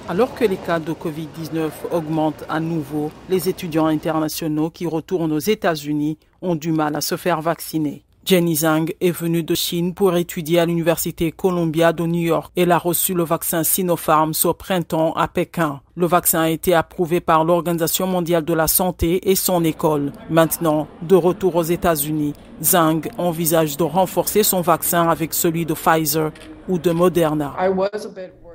Alors que les cas de Covid-19 augmentent à nouveau, les étudiants internationaux qui retournent aux États-Unis ont du mal à se faire vacciner. Jenny Zhang est venue de Chine pour étudier à l'Université Columbia de New York. Elle a reçu le vaccin Sinopharm ce printemps à Pékin. Le vaccin a été approuvé par l'Organisation mondiale de la santé et son école. Maintenant, de retour aux États-Unis, Zhang envisage de renforcer son vaccin avec celui de Pfizer ou de Moderna.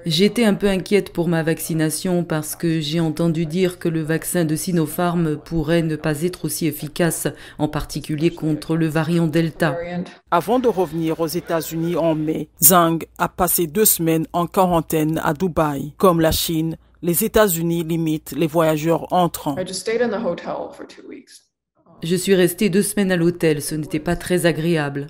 J'étais un peu inquiète pour ma vaccination parce que j'ai entendu dire que le vaccin de Sinopharm pourrait ne pas être aussi efficace, en particulier contre le variant Delta. Avant de revenir aux États-Unis en mai, Zhang a passé 2 semaines en quarantaine à Dubaï. Comme la Chine, les États-Unis limitent les voyageurs entrants. Je suis restée 2 semaines à l'hôtel, ce n'était pas très agréable.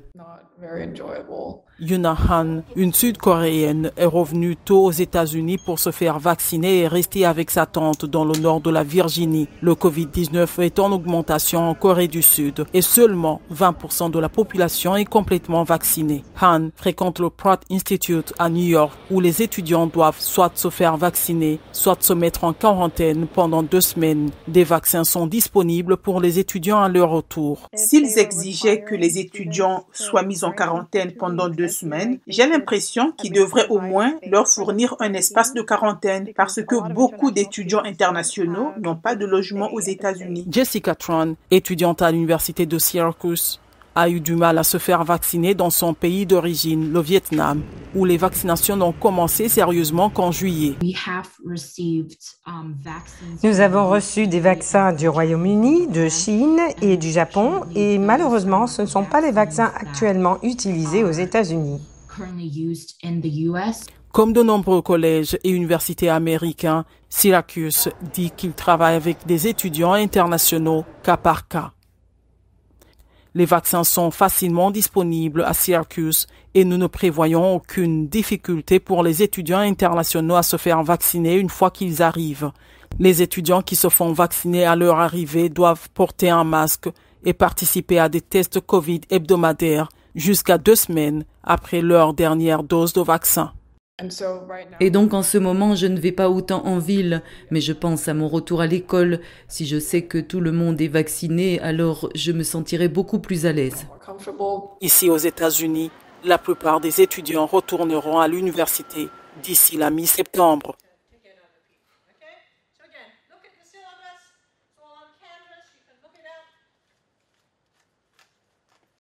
Yuna Han, une Sud-Coréenne, est revenue tôt aux États-Unis pour se faire vacciner et rester avec sa tante dans le nord de la Virginie. Le Covid-19 est en augmentation en Corée du Sud et seulement 20% de la population est complètement vaccinée. Han fréquente le Pratt Institute à New York où les étudiants doivent soit se faire vacciner, soit se mettre en quarantaine pendant 2 semaines. Des vaccins sont disponibles pour les étudiants à leur retour. S'ils exigeaient que les étudiants soient mis en quarantaine pendant 2 semaines, j'ai l'impression qu'ils devraient au moins leur fournir un espace de quarantaine parce que beaucoup d'étudiants internationaux n'ont pas de logement aux États-Unis. Jessica Tran, étudiante à l'université de Syracuse, a eu du mal à se faire vacciner dans son pays d'origine, le Vietnam, où les vaccinations n'ont commencé sérieusement qu'en juillet. Nous avons reçu des vaccins du Royaume-Uni, de Chine et du Japon et malheureusement, ce ne sont pas les vaccins actuellement utilisés aux États-Unis. Comme de nombreux collèges et universités américains, Syracuse dit qu'il travaille avec des étudiants internationaux cas par cas. Les vaccins sont facilement disponibles à Syracuse et nous ne prévoyons aucune difficulté pour les étudiants internationaux à se faire vacciner une fois qu'ils arrivent. Les étudiants qui se font vacciner à leur arrivée doivent porter un masque et participer à des tests Covid hebdomadaires jusqu'à 2 semaines après leur dernière dose de vaccin. Et donc en ce moment, je ne vais pas autant en ville, mais je pense à mon retour à l'école. Si je sais que tout le monde est vacciné, alors je me sentirai beaucoup plus à l'aise. Ici aux États-Unis, la plupart des étudiants retourneront à l'université d'ici la mi-septembre.